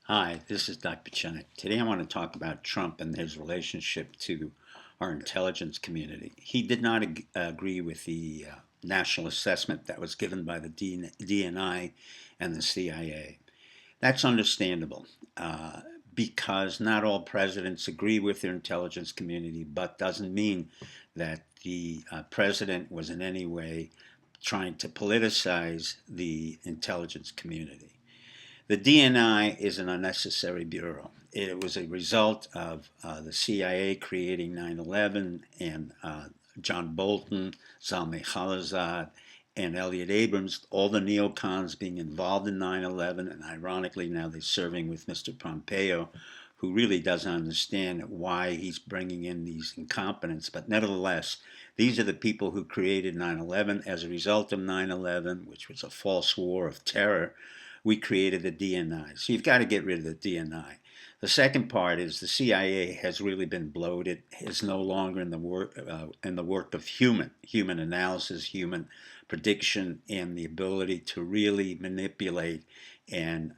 Hi, this is Dr. Chenik. Today I want to talk about Trump and his relationship to our intelligence community. He did not agree with the national assessment that was given by the DNI and the CIA. That's understandable because not all presidents agree with their intelligence community, but doesn't mean that the president was in any way trying to politicize the intelligence community. The DNI is an unnecessary bureau. It was a result of the CIA creating 9/11 and John Bolton, Zalmay Khalilzad, and Elliot Abrams, all the neocons being involved in 9/11, and ironically now they're serving with Mr. Pompeo, who really doesn't understand why he's bringing in these incompetents. But nevertheless, these are the people who created 9/11. As a result of 9/11, which was a false war of terror, we created the DNI. So you've got to get rid of the DNI. The second part is the CIA has really been bloated. Is no longer in the work of human analysis, human prediction, and the ability to really manipulate and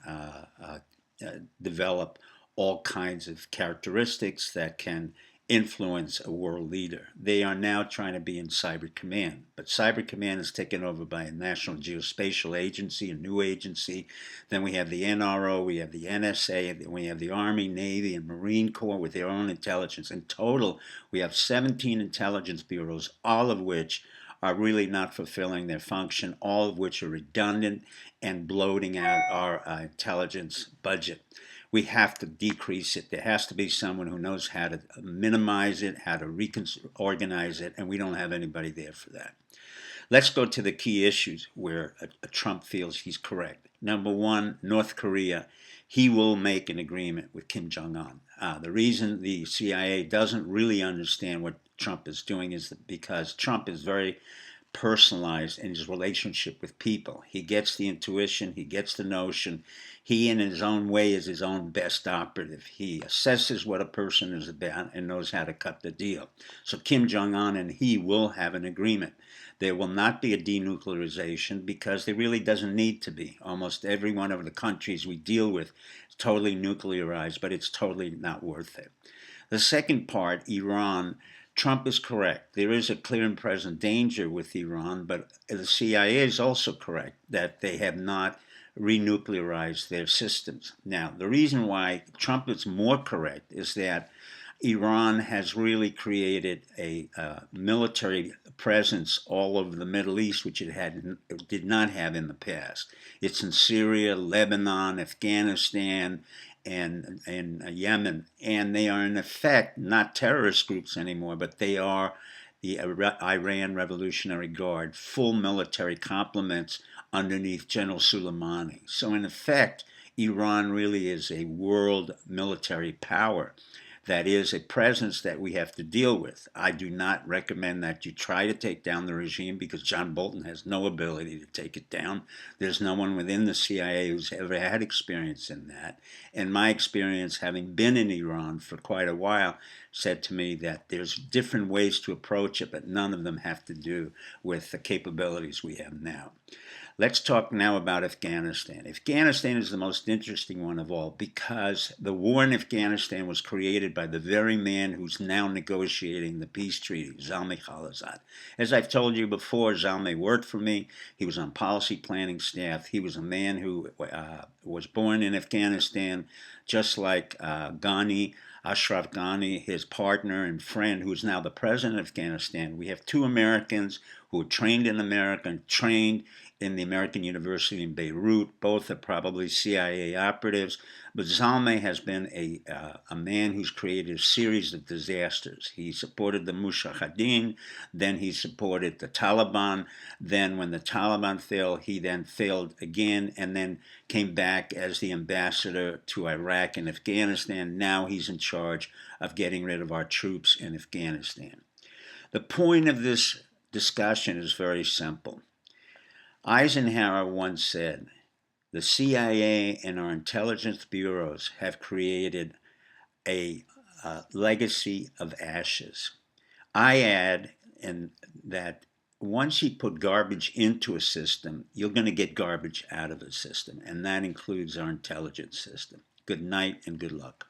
develop all kinds of characteristics that can influence a world leader. They are now trying to be in Cyber Command, but Cyber Command is taken over by a National Geospatial Agency, a new agency. Then we have the NRO, we have the NSA, then we have the Army, Navy, and Marine Corps with their own intelligence. In total, we have 17 intelligence bureaus, all of which are really not fulfilling their function, all of which are redundant and bloating out our intelligence budget. We have to decrease it. There has to be someone who knows how to minimize it, how to reorganize it, and we don't have anybody there for that. Let's go to the key issues where Trump feels he's correct. Number one, North Korea. He will make an agreement with Kim Jong un. The reason the CIA doesn't really understand what Trump is doing is because Trump is very personalized in his relationship with people. He gets the intuition, he gets the notion. He, in his own way, is his own best operative. He assesses what a person is about and knows how to cut the deal. So Kim Jong un and he will have an agreement. There will not be a denuclearization because there really doesn't need to be. Almost every one of the countries we deal with is totally nuclearized, but it's totally not worth it. The second part, Iran. Trump is correct. There is a clear and present danger with Iran, but the CIA is also correct that they have not renuclearized their systems. Now, the reason why Trump is more correct is that Iran has really created a military presence all over the Middle East, which it did not have in the past. It's in Syria, Lebanon, Afghanistan, and Yemen, and they are in effect not terrorist groups anymore, but they are the Iran Revolutionary Guard, full military complements underneath General Soleimani. So in effect, Iran really is a world military power. That is a presence that we have to deal with. I do not recommend that you try to take down the regime because John Bolton has no ability to take it down. There's no one within the CIA who's ever had experience in that. And my experience, having been in Iran for quite a while, said to me that there's different ways to approach it, but none of them have to do with the capabilities we have now. Let's talk now about Afghanistan. Afghanistan is the most interesting one of all because the war in Afghanistan was created by the very man who's now negotiating the peace treaty, Zalmay Khalilzad. As I've told you before, Zalmay worked for me. He was on policy planning staff. He was a man who was born in Afghanistan, just like Ghani, Ashraf Ghani, his partner and friend, who's now the president of Afghanistan. We have two Americans who were trained in America and trained in the American University in Beirut. Both are probably CIA operatives. But Zalmay has been a man who's created a series of disasters. He supported the Mujahideen, then he supported the Taliban. Then when the Taliban failed, he then failed again and then came back as the ambassador to Iraq and Afghanistan. Now he's in charge of getting rid of our troops in Afghanistan. The point of this discussion is very simple. Eisenhower once said, the CIA and our intelligence bureaus have created a legacy of ashes. I add in that once you put garbage into a system, you're going to get garbage out of the system, and that includes our intelligence system. Good night and good luck.